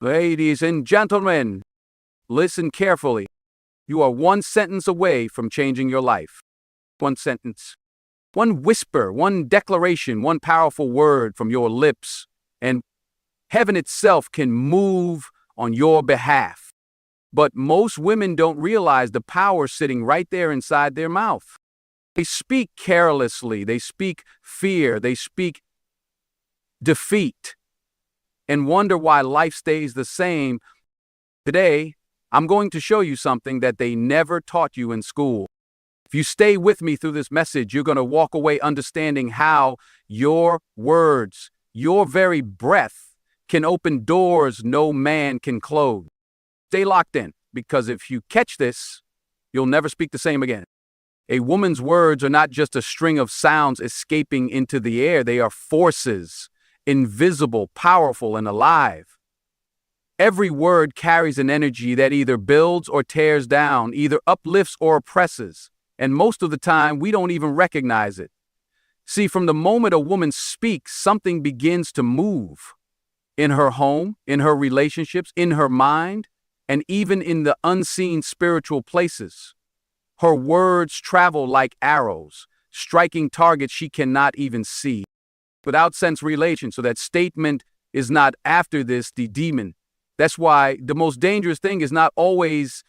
Ladies and gentlemen, listen carefully. You are one sentence away from changing your life. One sentence. One whisper, one declaration, one powerful word from your lips, and heaven itself can move on your behalf. But most women don't realize the power sitting right there inside their mouth. They speak carelessly, they speak fear, they speak defeat, and wonder why life stays the same. Today, I'm going to show you something that they never taught you in school. If you stay with me through this message, you're going to walk away understanding how your words, your very breath, can open doors no man can close. Stay locked in, because if you catch this, you'll never speak the same again. A woman's words are not just a string of sounds escaping into the air. They are forces, invisible, powerful, and alive. Every word carries an energy that either builds or tears down, either uplifts or oppresses, and most of the time we don't even recognize it. See, from the moment a woman speaks, something begins to move. In her home, in her relationships, in her mind, and even in the unseen spiritual places. Her words travel like arrows, striking targets she cannot even see. Without sense relation, so that statement is not after this the demon. That's why the most dangerous thing is not always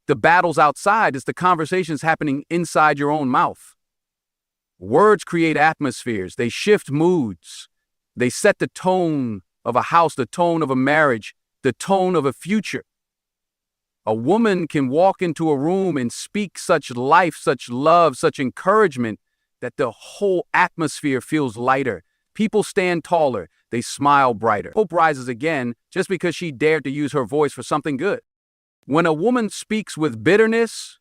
the battles outside, it's the conversations happening inside your own mouth. Words create atmospheres, they shift moods, they set the tone of a house, the tone of a marriage, the tone of a future. A woman can walk into a room and speak such life, such love, such encouragement that the whole atmosphere feels lighter. People stand taller, they smile brighter. Hope rises again just because she dared to use her voice for something good. When a woman speaks with bitterness,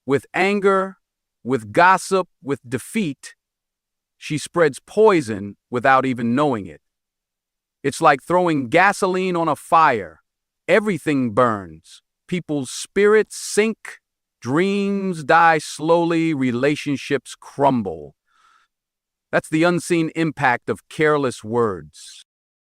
with anger, with gossip, with defeat, she spreads poison without even knowing it. It's like throwing gasoline on a fire. Everything burns. People's spirits sink, dreams die slowly, relationships crumble. That's the unseen impact of careless words.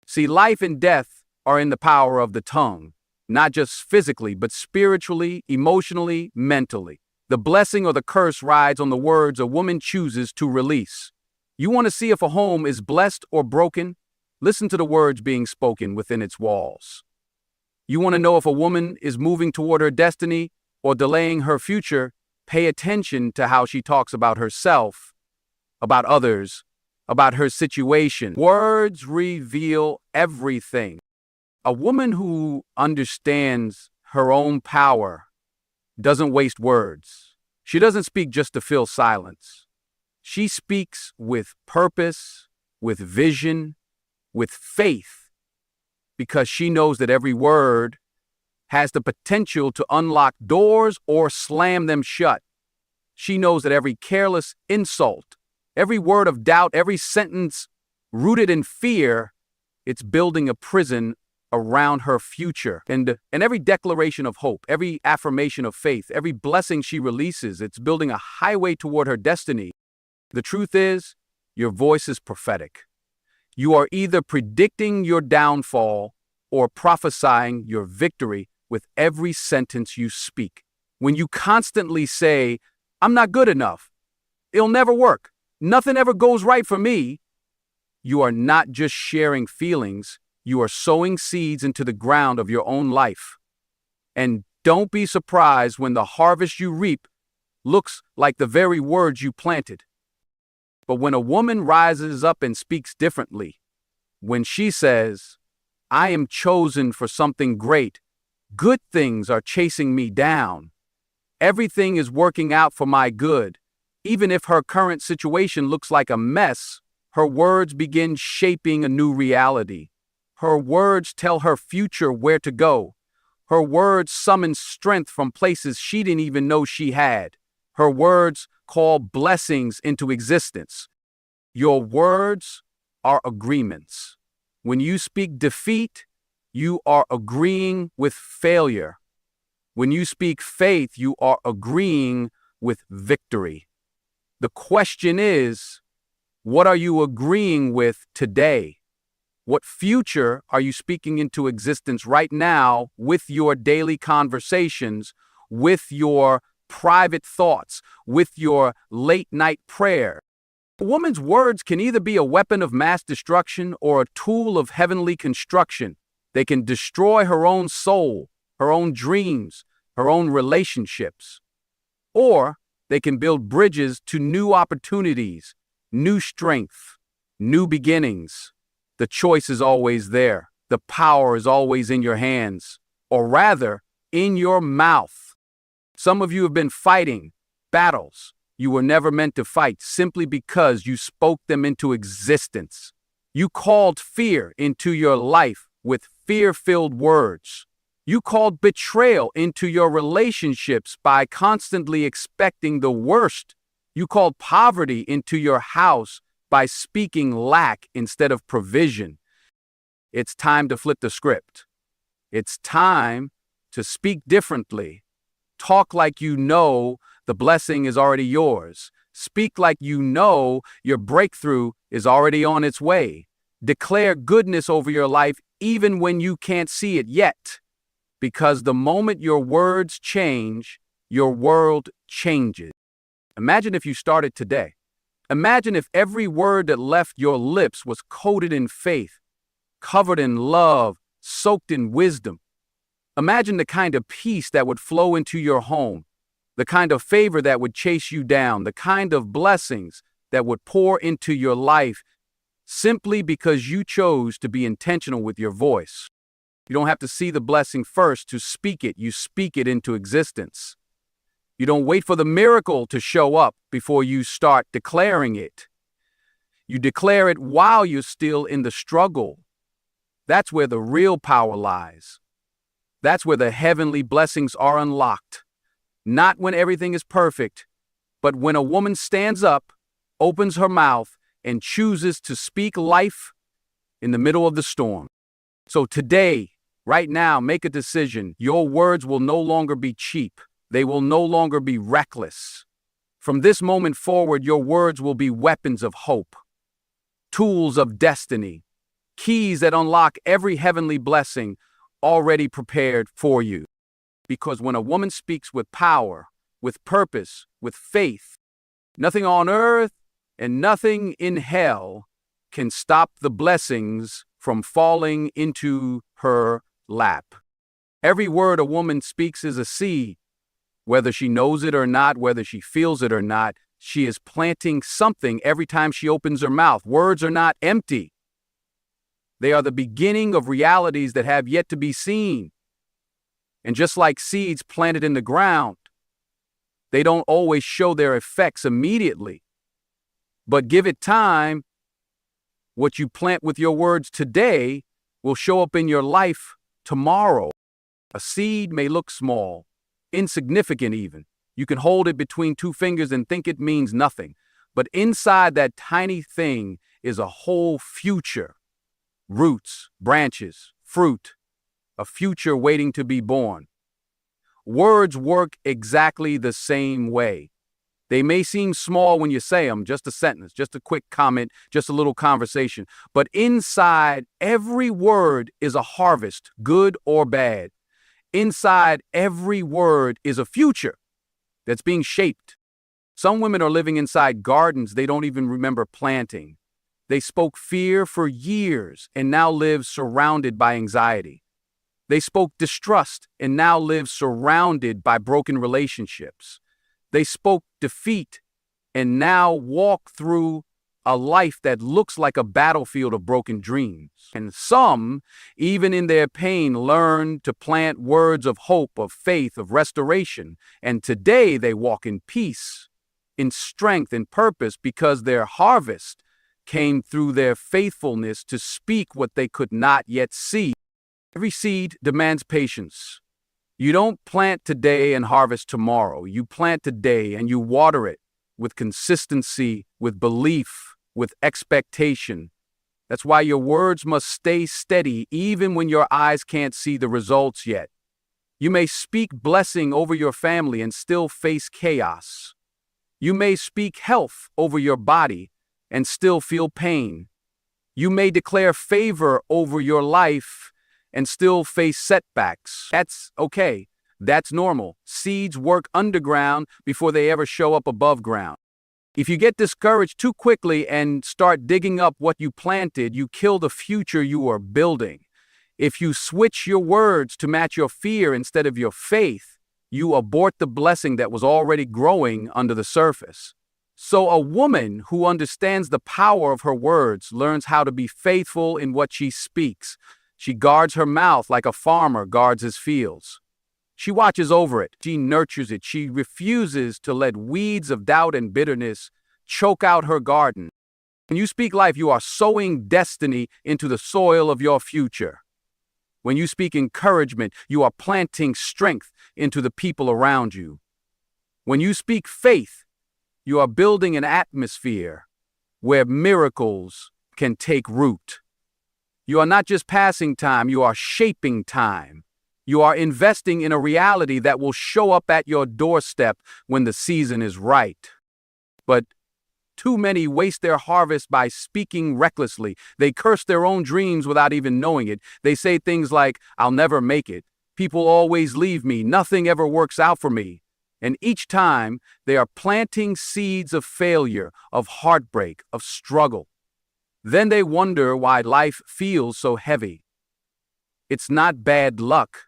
See, life and death are in the power of the tongue, not just physically, but spiritually, emotionally, mentally. The blessing or the curse rides on the words a woman chooses to release. You want to see if a home is blessed or broken? Listen to the words being spoken within its walls. You want to know if a woman is moving toward her destiny or delaying her future? Pay attention to how she talks about herself, about others, about her situation. Words reveal everything. A woman who understands her own power doesn't waste words. She doesn't speak just to fill silence. She speaks with purpose, with vision, with faith, because she knows that every word has the potential to unlock doors or slam them shut. She knows that every careless insult, every word of doubt, every sentence rooted in fear, it's building a prison around her future. And every declaration of hope, every affirmation of faith, every blessing she releases, it's building a highway toward her destiny. The truth is, your voice is prophetic. You are either predicting your downfall or prophesying your victory with every sentence you speak. When you constantly say, "I'm not good enough," "It'll never work," "Nothing ever goes right for me," you are not just sharing feelings, you are sowing seeds into the ground of your own life. And don't be surprised when the harvest you reap looks like the very words you planted. But when a woman rises up and speaks differently, when she says, "I am chosen for something great, good things are chasing me down, everything is working out for my good," even if her current situation looks like a mess, her words begin shaping a new reality. Her words tell her future where to go. Her words summon strength from places she didn't even know she had. Her words call blessings into existence. Your words are agreements. When you speak defeat, you are agreeing with failure. When you speak faith, you are agreeing with victory. The question is, what are you agreeing with today? What future are you speaking into existence right now with your daily conversations, with your private thoughts, with your late night prayer? A woman's words can either be a weapon of mass destruction or a tool of heavenly construction. They can destroy her own soul, her own dreams, her own relationships. Or they can build bridges to new opportunities, new strength, new beginnings. The choice is always there. The power is always in your hands, or rather, in your mouth. Some of you have been fighting battles you were never meant to fight simply because you spoke them into existence. You called fear into your life with fear-filled words. You called betrayal into your relationships by constantly expecting the worst. You called poverty into your house by speaking lack instead of provision. It's time to flip the script. It's time to speak differently. Talk like you know the blessing is already yours. Speak like you know your breakthrough is already on its way. Declare goodness over your life even when you can't see it yet. Because the moment your words change, your world changes. Imagine if you started today. Imagine if every word that left your lips was coated in faith, covered in love, soaked in wisdom. Imagine the kind of peace that would flow into your home, the kind of favor that would chase you down, the kind of blessings that would pour into your life simply because you chose to be intentional with your voice. You don't have to see the blessing first to speak it. You speak it into existence. You don't wait for the miracle to show up before you start declaring it. You declare it while you're still in the struggle. That's where the real power lies. That's where the heavenly blessings are unlocked. Not when everything is perfect, but when a woman stands up, opens her mouth, and chooses to speak life in the middle of the storm. So today, right now, make a decision. Your words will no longer be cheap. They will no longer be reckless. From this moment forward, your words will be weapons of hope, tools of destiny, keys that unlock every heavenly blessing already prepared for you. Because when a woman speaks with power, with purpose, with faith, nothing on earth and nothing in hell can stop the blessings from falling into her lap. Every word a woman speaks is a seed. Whether she knows it or not, whether she feels it or not, she is planting something every time she opens her mouth. Words are not empty. They are the beginning of realities that have yet to be seen. And just like seeds planted in the ground, they don't always show their effects immediately. But give it time, what you plant with your words today will show up in your life tomorrow. A seed may look small, insignificant even. You can hold it between two fingers and think it means nothing. But inside that tiny thing is a whole future. Roots, branches, fruit, a future waiting to be born. Words work exactly the same way. They may seem small when you say them, just a sentence, just a quick comment, just a little conversation. But inside every word is a harvest, good or bad. Inside every word is a future that's being shaped. Some women are living inside gardens they don't even remember planting. They spoke fear for years and now live surrounded by anxiety. They spoke distrust and now live surrounded by broken relationships. They spoke defeat and now walk through a life that looks like a battlefield of broken dreams. And some, even in their pain, learn to plant words of hope, of faith, of restoration. And today they walk in peace, in strength and purpose because their harvest came through their faithfulness to speak what they could not yet see. Every seed demands patience. You don't plant today and harvest tomorrow. You plant today and you water it with consistency, with belief, with expectation. That's why your words must stay steady even when your eyes can't see the results yet. You may speak blessing over your family and still face chaos. You may speak health over your body and still feel pain. You may declare favor over your life and still face setbacks. That's okay. That's normal. Seeds work underground before they ever show up above ground. If you get discouraged too quickly and start digging up what you planted, you kill the future you are building. If you switch your words to match your fear instead of your faith, you abort the blessing that was already growing under the surface. So a woman who understands the power of her words learns how to be faithful in what she speaks. She guards her mouth like a farmer guards his fields. She watches over it. She nurtures it. She refuses to let weeds of doubt and bitterness choke out her garden. When you speak life, you are sowing destiny into the soil of your future. When you speak encouragement, you are planting strength into the people around you. When you speak faith, you are building an atmosphere where miracles can take root. You are not just passing time, you are shaping time. You are investing in a reality that will show up at your doorstep when the season is right. But too many waste their harvest by speaking recklessly. They curse their own dreams without even knowing it. They say things like, "I'll never make it. People always leave me. Nothing ever works out for me." And each time, they are planting seeds of failure, of heartbreak, of struggle. Then they wonder why life feels so heavy. It's not bad luck.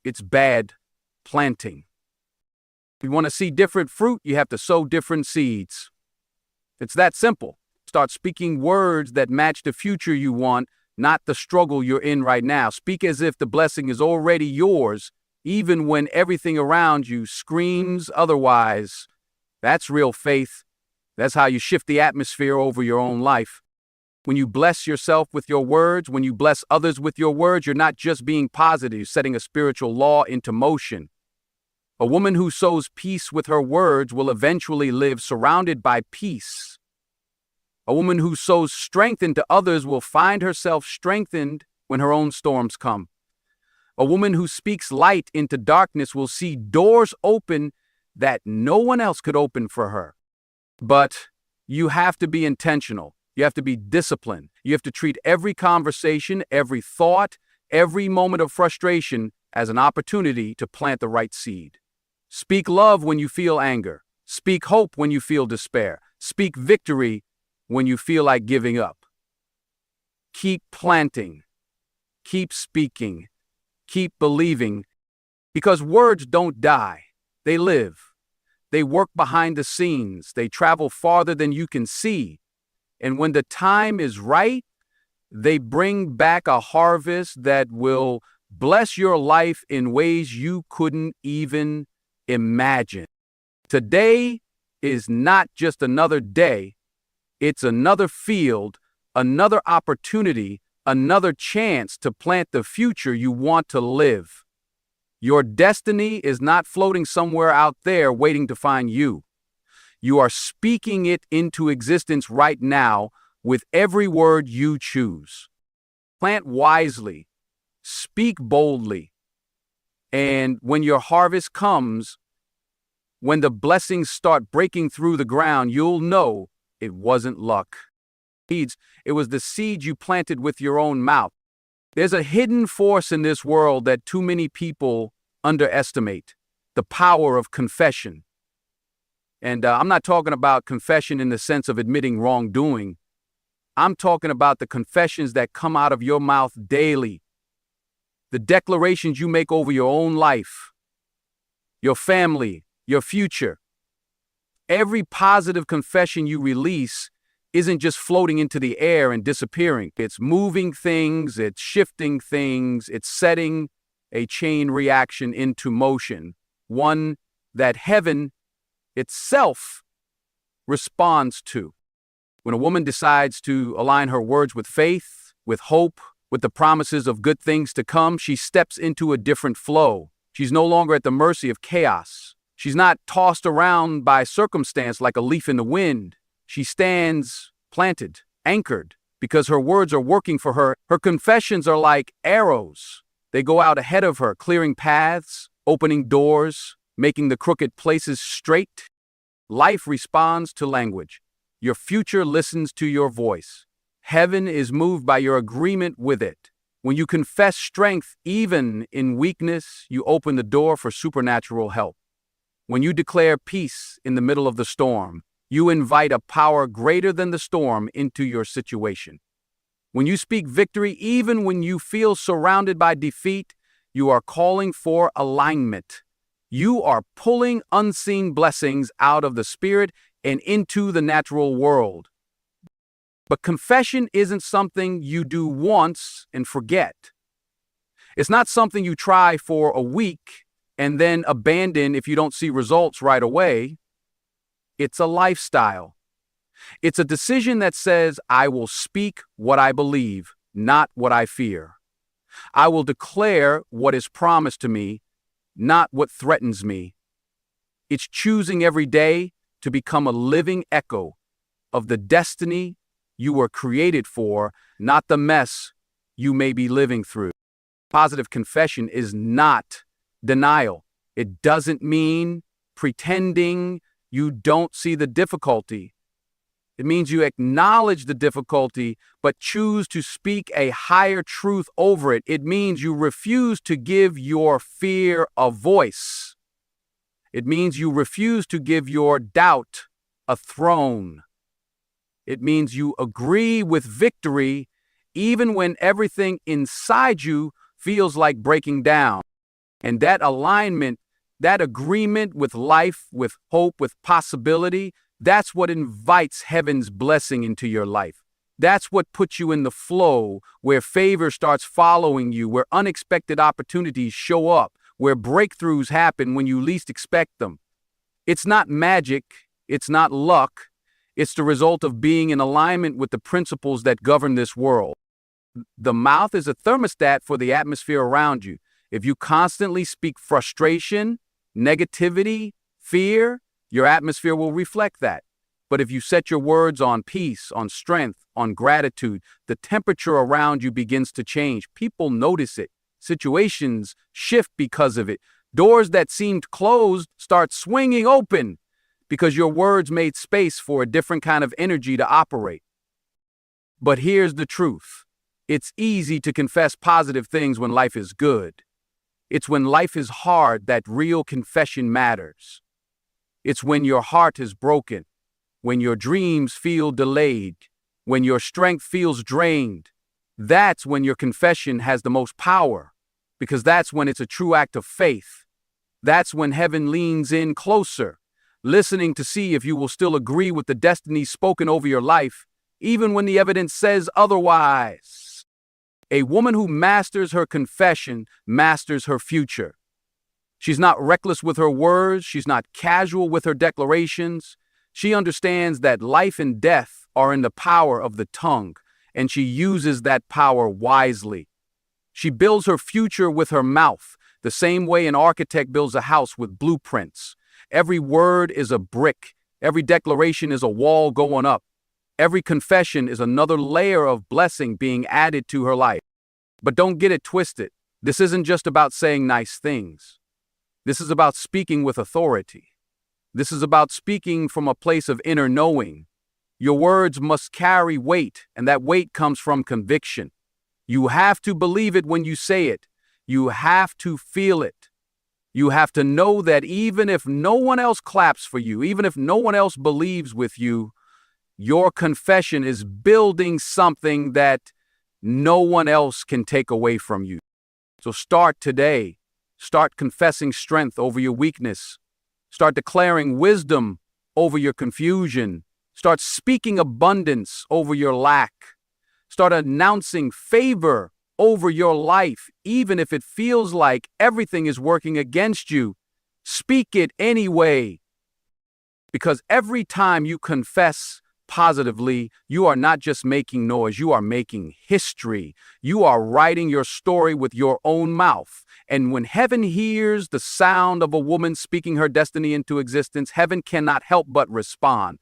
It's bad planting. If you want to see different fruit, you have to sow different seeds. It's that simple. Start speaking words that match the future you want, not the struggle you're in right now. Speak as if the blessing is already yours, even when everything around you screams otherwise. That's real faith. That's how you shift the atmosphere over your own life. When you bless yourself with your words, when you bless others with your words, you're not just being positive, you're setting a spiritual law into motion. A woman who sows peace with her words will eventually live surrounded by peace. A woman who sows strength into others will find herself strengthened when her own storms come. A woman who speaks light into darkness will see doors open that no one else could open for her. But you have to be intentional. You have to be disciplined. You have to treat every conversation, every thought, every moment of frustration as an opportunity to plant the right seed. Speak love when you feel anger. Speak hope when you feel despair. Speak victory when you feel like giving up. Keep planting. Keep speaking. Keep believing. Because words don't die. They live. They work behind the scenes. They travel farther than you can see. And when the time is right, they bring back a harvest that will bless your life in ways you couldn't even imagine. Today is not just another day. It's another field, another opportunity, another chance to plant the future you want to live. Your destiny is not floating somewhere out there waiting to find you. You are speaking it into existence right now with every word you choose. Plant wisely, speak boldly, and when your harvest comes, when the blessings start breaking through the ground, you'll know it wasn't luck. It was the seed you planted with your own mouth. There's a hidden force in this world that too many people underestimate: the power of confession. And I'm not talking about confession in the sense of admitting wrongdoing. I'm talking about the confessions that come out of your mouth daily. The declarations you make over your own life, your family, your future. Every positive confession you release isn't just floating into the air and disappearing. It's moving things, it's shifting things, it's setting a chain reaction into motion, one that heaven itself responds to. When a woman decides to align her words with faith, with hope, with the promises of good things to come, she steps into a different flow. She's no longer at the mercy of chaos. She's not tossed around by circumstance like a leaf in the wind. She stands planted, anchored, because her words are working for her. Her confessions are like arrows. They go out ahead of her, clearing paths, opening doors, making the crooked places straight. Life responds to language. Your future listens to your voice. Heaven is moved by your agreement with it. When you confess strength even in weakness, you open the door for supernatural help. When you declare peace in the middle of the storm, you invite a power greater than the storm into your situation. When you speak victory even when you feel surrounded by defeat, you are calling for alignment. You are pulling unseen blessings out of the spirit and into the natural world. But confession isn't something you do once and forget. It's not something you try for a week and then abandon if you don't see results right away. It's a lifestyle. It's a decision that says, I will speak what I believe, not what I fear. I will declare what is promised to me, not what threatens me. It's choosing every day to become a living echo of the destiny you were created for, not the mess you may be living through. Positive confession is not denial. It doesn't mean pretending you don't see the difficulty. It means you acknowledge the difficulty, but choose to speak a higher truth over it. It means you refuse to give your fear a voice. It means you refuse to give your doubt a throne. It means you agree with victory even when everything inside you feels like breaking down. And that alignment, that agreement with life, with hope, with possibility, that's what invites heaven's blessing into your life. That's what puts you in the flow, where favor starts following you, where unexpected opportunities show up, where breakthroughs happen when you least expect them. It's not magic, it's not luck, it's the result of being in alignment with the principles that govern this world. The mouth is a thermostat for the atmosphere around you. If you constantly speak frustration, negativity, fear, your atmosphere will reflect that. But if you set your words on peace, on strength, on gratitude, the temperature around you begins to change. People notice it. Situations shift because of it. Doors that seemed closed start swinging open because your words made space for a different kind of energy to operate. But here's the truth. It's easy to confess positive things when life is good. It's when life is hard that real confession matters. It's when your heart is broken, when your dreams feel delayed, when your strength feels drained. That's when your confession has the most power, because that's when it's a true act of faith. That's when heaven leans in closer, listening to see if you will still agree with the destiny spoken over your life, even when the evidence says otherwise. A woman who masters her confession masters her future. She's not reckless with her words. She's not casual with her declarations. She understands that life and death are in the power of the tongue, and she uses that power wisely. She builds her future with her mouth, the same way an architect builds a house with blueprints. Every word is a brick. Every declaration is a wall going up. Every confession is another layer of blessing being added to her life. But don't get it twisted. This isn't just about saying nice things. This is about speaking with authority. This is about speaking from a place of inner knowing. Your words must carry weight, and that weight comes from conviction. You have to believe it when you say it. You have to feel it. You have to know that even if no one else claps for you, even if no one else believes with you, your confession is building something that no one else can take away from you. So start today. Start confessing strength over your weakness. Start declaring wisdom over your confusion. Start speaking abundance over your lack. Start announcing favor over your life, even if it feels like everything is working against you. Speak it anyway. Because every time you confess positively, you are not just making noise, you are making history. You are writing your story with your own mouth. And when heaven hears the sound of a woman speaking her destiny into existence, heaven cannot help but respond.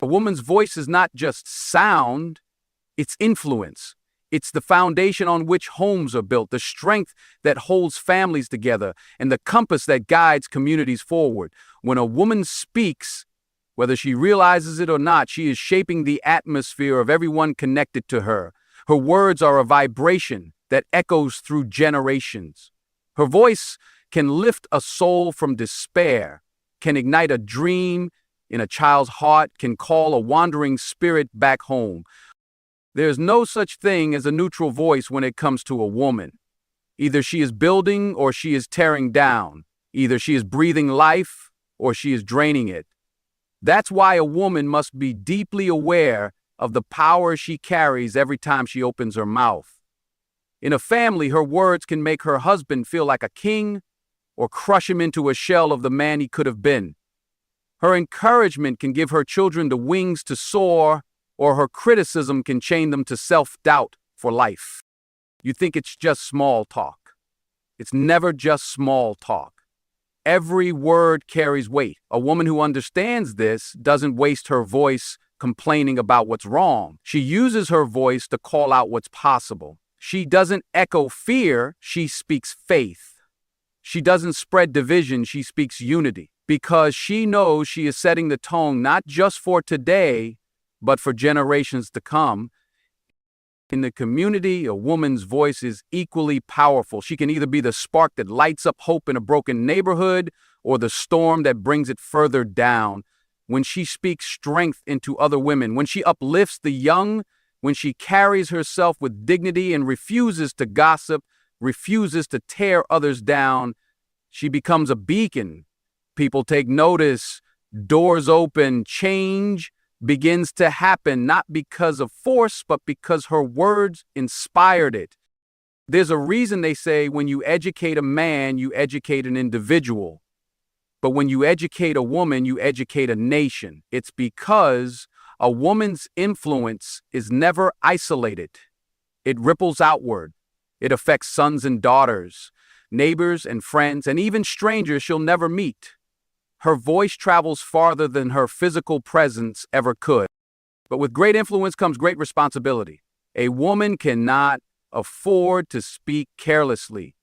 A woman's voice is not just sound, it's influence. It's the foundation on which homes are built, the strength that holds families together, and the compass that guides communities forward. When a woman speaks, Whether she realizes it or not, she is shaping the atmosphere of everyone connected to her. Her words are a vibration that echoes through generations. Her voice can lift a soul from despair, can ignite a dream in a child's heart, can call a wandering spirit back home. There's no such thing as a neutral voice when it comes to a woman. Either she is building or she is tearing down. Either she is breathing life or she is draining it. That's why a woman must be deeply aware of the power she carries every time she opens her mouth. In a family, her words can make her husband feel like a king or crush him into a shell of the man he could have been. Her encouragement can give her children the wings to soar, or her criticism can chain them to self-doubt for life. You think it's just small talk. It's never just small talk. Every word carries weight. A woman who understands this doesn't waste her voice complaining about what's wrong. She uses her voice to call out what's possible. She doesn't echo fear, she speaks faith. She doesn't spread division, she speaks unity. Because she knows she is setting the tone not just for today, but for generations to come. In the community, a woman's voice is equally powerful. She can either be the spark that lights up hope in a broken neighborhood or the storm that brings it further down. When she speaks strength into other women, when she uplifts the young, when she carries herself with dignity and refuses to gossip, refuses to tear others down, she becomes a beacon. People take notice, doors open, change begins to happen, not because of force, but because her words inspired it. There's a reason they say when you educate a man, you educate an individual. But when you educate a woman, you educate a nation. It's because a woman's influence is never isolated. It ripples outward. It affects sons and daughters, neighbors and friends, and even strangers she'll never meet. Her voice travels farther than her physical presence ever could. But with great influence comes great responsibility. A woman cannot afford to speak carelessly.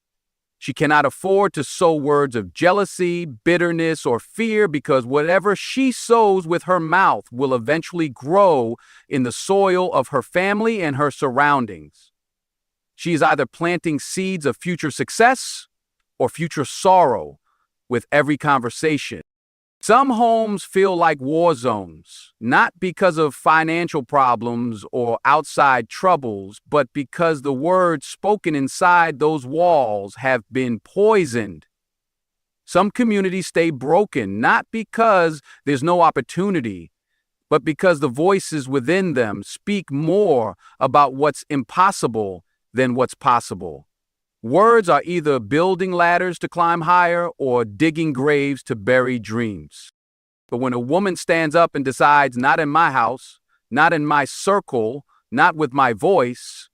She cannot afford to sow words of jealousy, bitterness, or fear, because whatever she sows with her mouth will eventually grow in the soil of her family and her surroundings. She is either planting seeds of future success or future sorrow with every conversation. Some homes feel like war zones, not because of financial problems or outside troubles, but because the words spoken inside those walls have been poisoned. Some communities stay broken, not because there's no opportunity, but because the voices within them speak more about what's impossible than what's possible. Words are either building ladders to climb higher or digging graves to bury dreams. But when a woman stands up and decides, not in my house, not in my circle, not with my voice,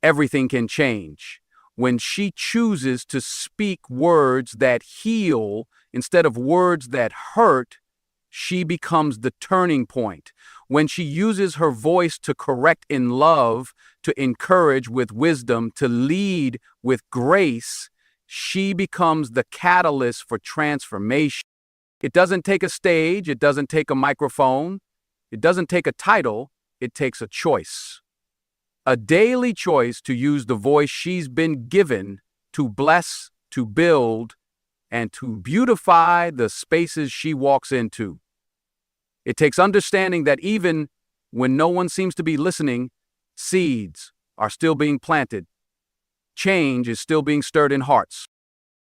everything can change. When she chooses to speak words that heal instead of words that hurt, she becomes the turning point. When she uses her voice to correct in love, to encourage with wisdom, to lead with grace, she becomes the catalyst for transformation. It doesn't take a stage, it doesn't take a microphone, it doesn't take a title, it takes a choice. A daily choice to use the voice she's been given to bless, to build, and to beautify the spaces she walks into. It takes understanding that even when no one seems to be listening, seeds are still being planted. Change is still being stirred in hearts.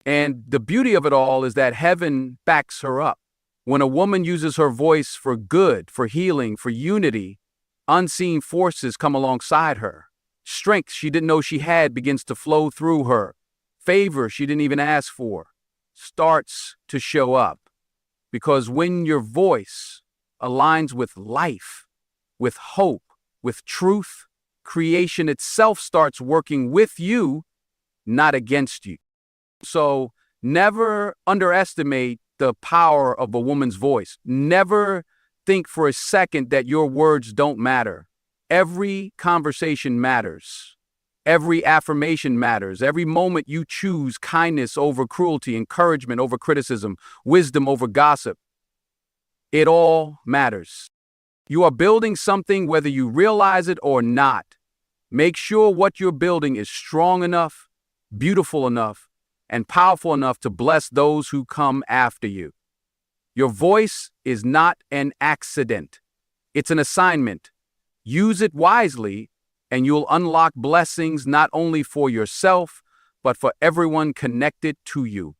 And the beauty of it all is that heaven backs her up. When a woman uses her voice for good, for healing, for unity, unseen forces come alongside her. Strength she didn't know she had begins to flow through her. Favor she didn't even ask for starts to show up. Because when your voice aligns with life, with hope, with truth, creation itself starts working with you, not against you. So never underestimate the power of a woman's voice. Never think for a second that your words don't matter. Every conversation matters. Every affirmation matters. Every moment you choose kindness over cruelty, encouragement over criticism, wisdom over gossip, It all matters. You are building something whether you realize it or not. Make sure what you're building is strong enough, beautiful enough, and powerful enough to bless those who come after you. Your voice is not an accident. It's an assignment. Use it wisely, and you'll unlock blessings not only for yourself, but for everyone connected to you.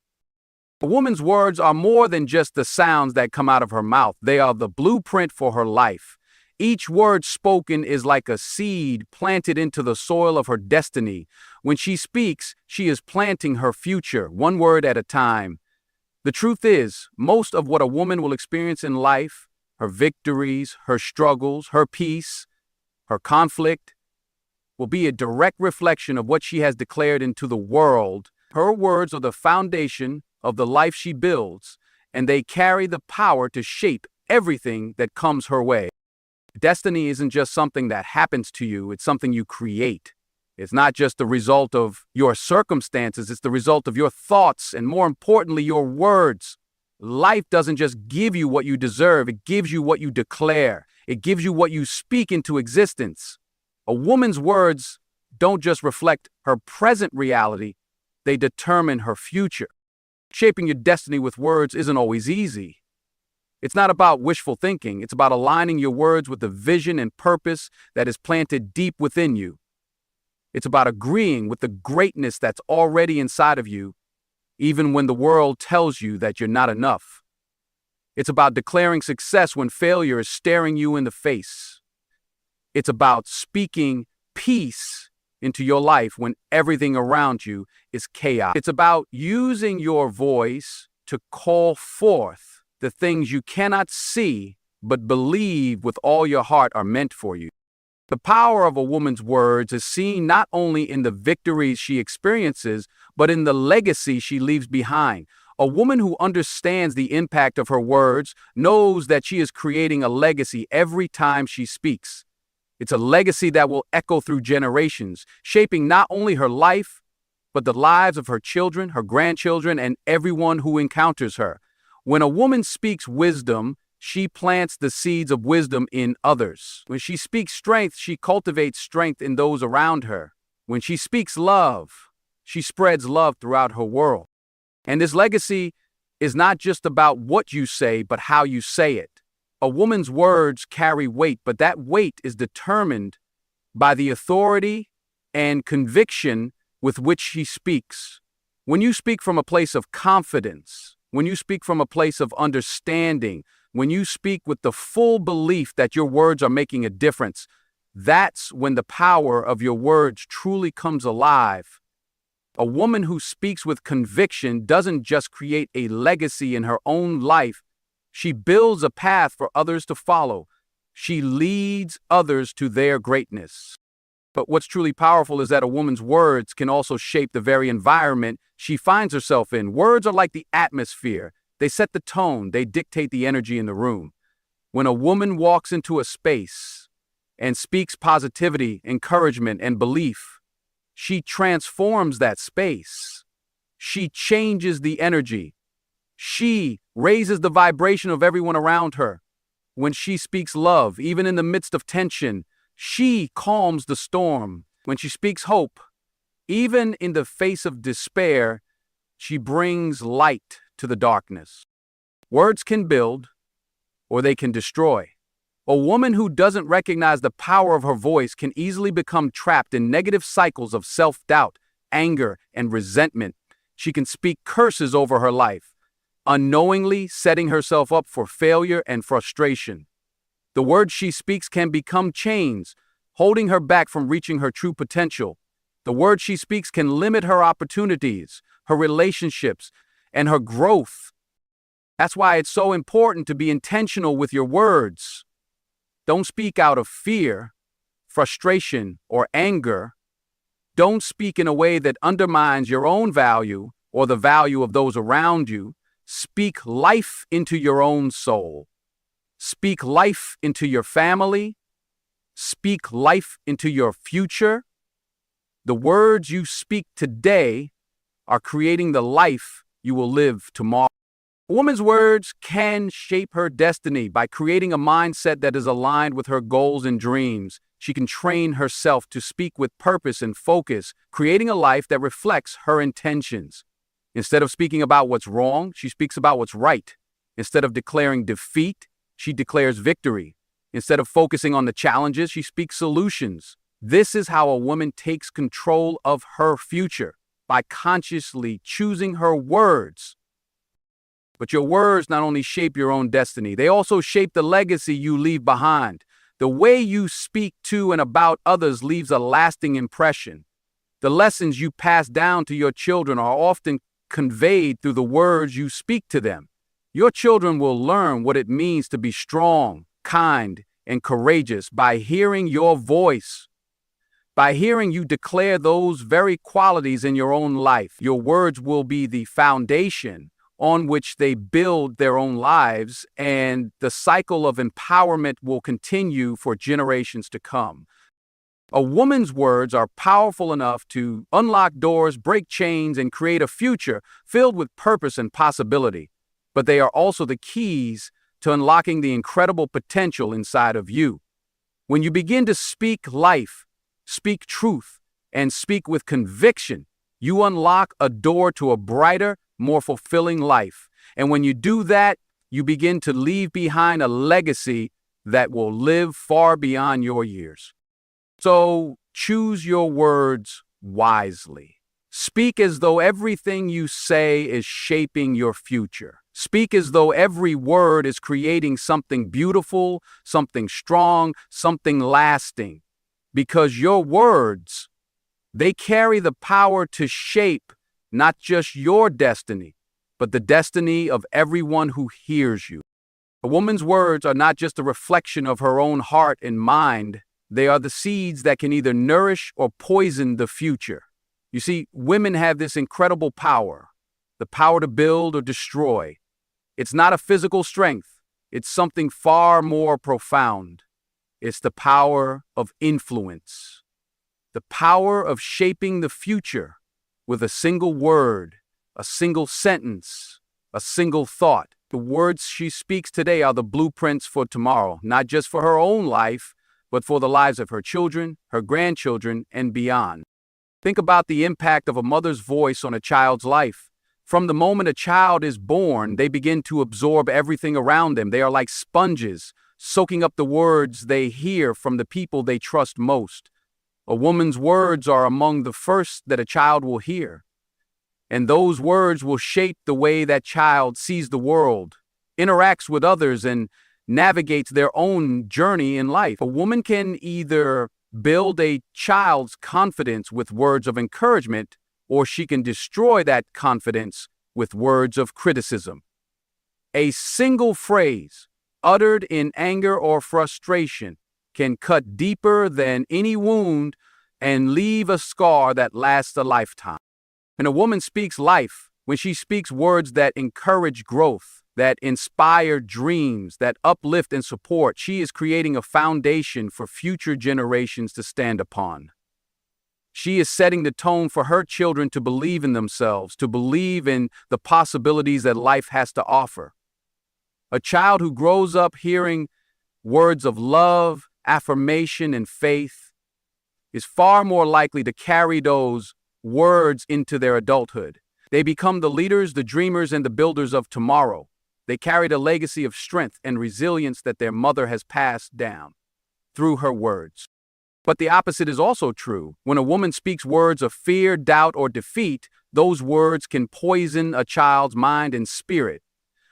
A woman's words are more than just the sounds that come out of her mouth. They are the blueprint for her life. Each word spoken is like a seed planted into the soil of her destiny. When she speaks, she is planting her future, one word at a time. The truth is, most of what a woman will experience in life, her victories, her struggles, her peace, her conflict, will be a direct reflection of what she has declared into the world. Her words are the foundation of the life she builds, and they carry the power to shape everything that comes her way. Destiny isn't just something that happens to you, it's something you create. It's not just the result of your circumstances, it's the result of your thoughts and, more importantly, your words. Life doesn't just give you what you deserve, it gives you what you declare. It gives you what you speak into existence. A woman's words don't just reflect her present reality, they determine her future. Shaping your destiny with words isn't always easy. It's not about wishful thinking, it's about aligning your words with the vision and purpose that is planted deep within you. It's about agreeing with the greatness that's already inside of you, even when the world tells you that you're not enough. It's about declaring success when failure is staring you in the face. It's about speaking peace into your life when everything around you is chaos. It's about using your voice to call forth the things you cannot see but believe with all your heart are meant for you. The power of a woman's words is seen not only in the victories she experiences, but in the legacy she leaves behind. A woman who understands the impact of her words knows that she is creating a legacy every time she speaks. It's a legacy that will echo through generations, shaping not only her life, but the lives of her children, her grandchildren, and everyone who encounters her. When a woman speaks wisdom, she plants the seeds of wisdom in others. When she speaks strength, she cultivates strength in those around her. When she speaks love, she spreads love throughout her world. And this legacy is not just about what you say, but how you say it. A woman's words carry weight, but that weight is determined by the authority and conviction with which she speaks. When you speak from a place of confidence, when you speak from a place of understanding, when you speak with the full belief that your words are making a difference, that's when the power of your words truly comes alive. A woman who speaks with conviction doesn't just create a legacy in her own life, she builds a path for others to follow. She leads others to their greatness. But what's truly powerful is that a woman's words can also shape the very environment she finds herself in. Words are like the atmosphere. They set the tone, they dictate the energy in the room. When a woman walks into a space and speaks positivity, encouragement, and belief, she transforms that space. She changes the energy. She raises the vibration of everyone around her. When she speaks love, even in the midst of tension, she calms the storm. When she speaks hope, even in the face of despair, she brings light to the darkness. Words can build, or they can destroy. A woman who doesn't recognize the power of her voice can easily become trapped in negative cycles of self-doubt, anger, and resentment. She can speak curses over her life, unknowingly setting herself up for failure and frustration. The words she speaks can become chains, holding her back from reaching her true potential. The words she speaks can limit her opportunities, her relationships, and her growth. That's why it's so important to be intentional with your words. Don't speak out of fear, frustration, or anger. Don't speak in a way that undermines your own value or the value of those around you. Speak life into your own soul. Speak life into your family. Speak life into your future. The words you speak today are creating the life you will live tomorrow. A woman's words can shape her destiny by creating a mindset that is aligned with her goals and dreams. She can train herself to speak with purpose and focus, creating a life that reflects her intentions. Instead of speaking about what's wrong, she speaks about what's right. Instead of declaring defeat, she declares victory. Instead of focusing on the challenges, she speaks solutions. This is how a woman takes control of her future, by consciously choosing her words. But your words not only shape your own destiny, they also shape the legacy you leave behind. The way you speak to and about others leaves a lasting impression. The lessons you pass down to your children are often conveyed through the words you speak to them. Your children will learn what it means to be strong, kind, and courageous by hearing your voice. By hearing you declare those very qualities in your own life, your words will be the foundation on which they build their own lives, and the cycle of empowerment will continue for generations to come. A woman's words are powerful enough to unlock doors, break chains, and create a future filled with purpose and possibility. But they are also the keys to unlocking the incredible potential inside of you. When you begin to speak life, speak truth, and speak with conviction, you unlock a door to a brighter, more fulfilling life. And when you do that, you begin to leave behind a legacy that will live far beyond your years. So choose your words wisely. Speak as though everything you say is shaping your future. Speak as though every word is creating something beautiful, something strong, something lasting. Because your words, they carry the power to shape not just your destiny, but the destiny of everyone who hears you. A woman's words are not just a reflection of her own heart and mind. They are the seeds that can either nourish or poison the future. You see, women have this incredible power, the power to build or destroy. It's not a physical strength. It's something far more profound. It's the power of influence, the power of shaping the future with a single word, a single sentence, a single thought. The words she speaks today are the blueprints for tomorrow, not just for her own life, but for the lives of her children, her grandchildren, and beyond. Think about the impact of a mother's voice on a child's life. From the moment a child is born, they begin to absorb everything around them. They are like sponges, soaking up the words they hear from the people they trust most. A woman's words are among the first that a child will hear. And those words will shape the way that child sees the world, interacts with others, and navigates their own journey in life. A woman can either build a child's confidence with words of encouragement, or she can destroy that confidence with words of criticism. A single phrase, uttered in anger or frustration, can cut deeper than any wound and leave a scar that lasts a lifetime. And a woman speaks life when she speaks words that encourage growth, that inspire dreams, that uplift and support. She is creating a foundation for future generations to stand upon. She is setting the tone for her children to believe in themselves, to believe in the possibilities that life has to offer. A child who grows up hearing words of love, affirmation, and faith is far more likely to carry those words into their adulthood. They become the leaders, the dreamers, and the builders of tomorrow. They carry the legacy of strength and resilience that their mother has passed down through her words. But the opposite is also true. When a woman speaks words of fear, doubt, or defeat, those words can poison a child's mind and spirit.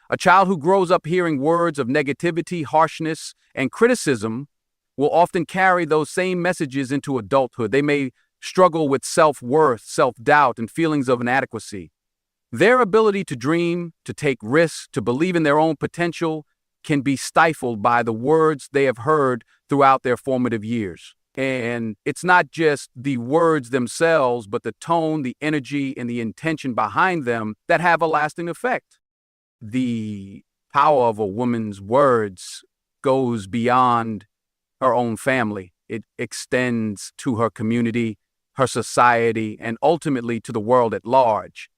A child who grows up hearing words of negativity, harshness, and criticism will often carry those same messages into adulthood. They may struggle with self-worth, self-doubt, and feelings of inadequacy. Their ability to dream, to take risks, to believe in their own potential can be stifled by the words they have heard throughout their formative years. And it's not just the words themselves, but the tone, the energy, and the intention behind them that have a lasting effect. The power of a woman's words goes beyond her own family. It extends to her community, her society, and ultimately to the world at large.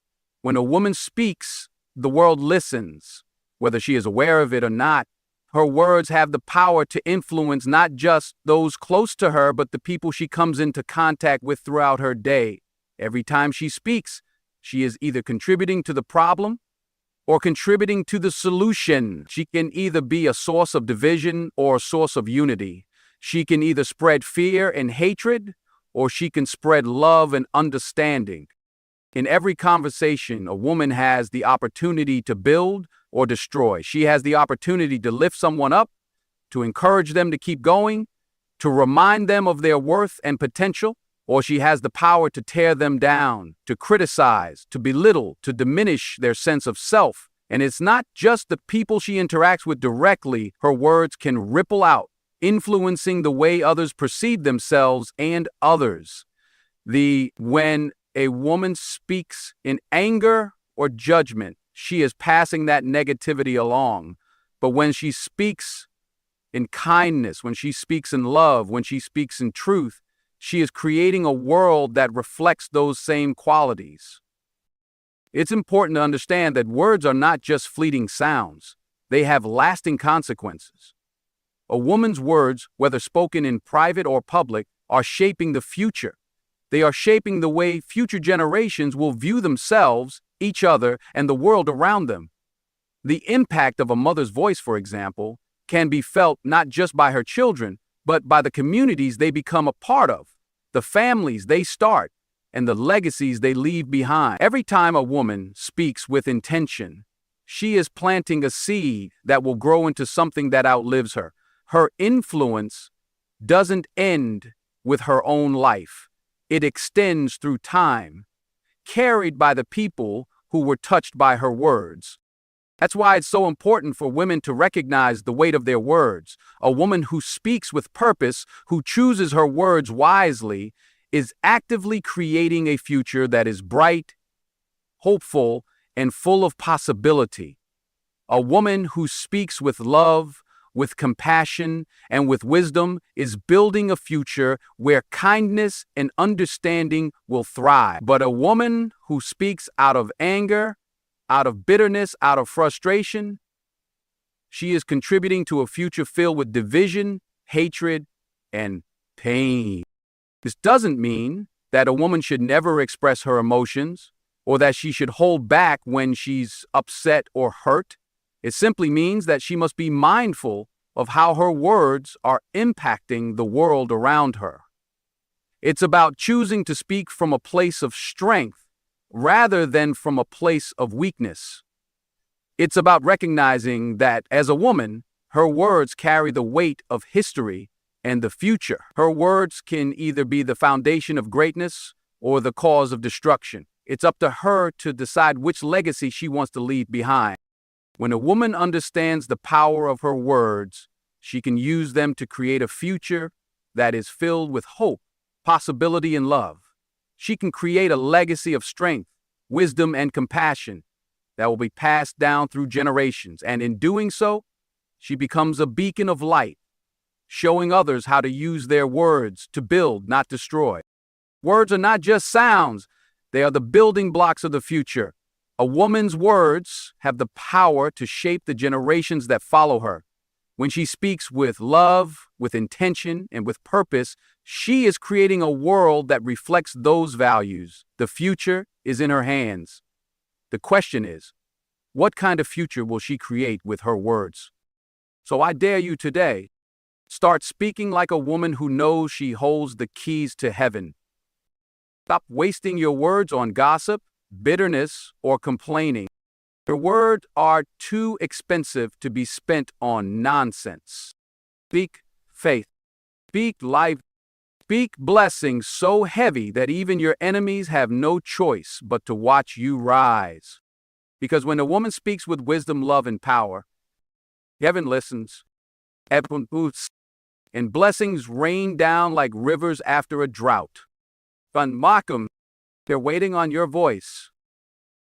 When a woman speaks the world listens, whether she is aware of it or not. Her words have the power to influence not just those close to her, but the people she comes into contact with throughout her day. Every time she speaks, she is either contributing to the problem or contributing to the solution. She can either be a source of division or a source of unity. She can either spread fear and hatred, or she can spread love and understanding. In every conversation, a woman has the opportunity to build or destroy. She has the opportunity to lift someone up, to encourage them to keep going, to remind them of their worth and potential, or she has the power to tear them down, to criticize, to belittle, to diminish their sense of self. And it's not just the people she interacts with directly. Her words can ripple out, influencing the way others perceive themselves and others. When a woman speaks in anger or judgment, she is passing that negativity along. But when she speaks in kindness, when she speaks in love, when she speaks in truth, she is creating a world that reflects those same qualities. It's important to understand that words are not just fleeting sounds. They have lasting consequences. A woman's words, whether spoken in private or public, are shaping the future. They are shaping the way future generations will view themselves, each other, and the world around them. The impact of a mother's voice, for example, can be felt not just by her children, but by the communities they become a part of, the families they start, and the legacies they leave behind. Every time a woman speaks with intention, she is planting a seed that will grow into something that outlives her. Her influence doesn't end with her own life. It extends through time, carried by the people who were touched by her words. That's why it's so important for women to recognize the weight of their words. A woman who speaks with purpose, who chooses her words wisely, is actively creating a future that is bright, hopeful, and full of possibility. A woman who speaks with love, with compassion, and with wisdom is building a future where kindness and understanding will thrive. But a woman who speaks out of anger, out of bitterness, out of frustration, she is contributing to a future filled with division, hatred, and pain. This doesn't mean that a woman should never express her emotions or that she should hold back when she's upset or hurt. It simply means that she must be mindful of how her words are impacting the world around her. It's about choosing to speak from a place of strength rather than from a place of weakness. It's about recognizing that, as a woman, her words carry the weight of history and the future. Her words can either be the foundation of greatness or the cause of destruction. It's up to her to decide which legacy she wants to leave behind. When a woman understands the power of her words, she can use them to create a future that is filled with hope, possibility, and love. She can create a legacy of strength, wisdom, and compassion that will be passed down through generations. And in doing so, she becomes a beacon of light, showing others how to use their words to build, not destroy. Words are not just sounds, they are the building blocks of the future. A woman's words have the power to shape the generations that follow her. When she speaks with love, with intention, and with purpose, she is creating a world that reflects those values. The future is in her hands. The question is, what kind of future will she create with her words? So I dare you today, start speaking like a woman who knows she holds the keys to heaven. Stop wasting your words on gossip, bitterness, or complaining. Your words are too expensive to be spent on nonsense. Speak faith. Speak life. Speak blessings so heavy that even your enemies have no choice but to watch you rise. Because when a woman speaks with wisdom, love, and power, heaven listens, heaven boots, and blessings rain down like rivers after a drought. Unmock them. They're waiting on your voice.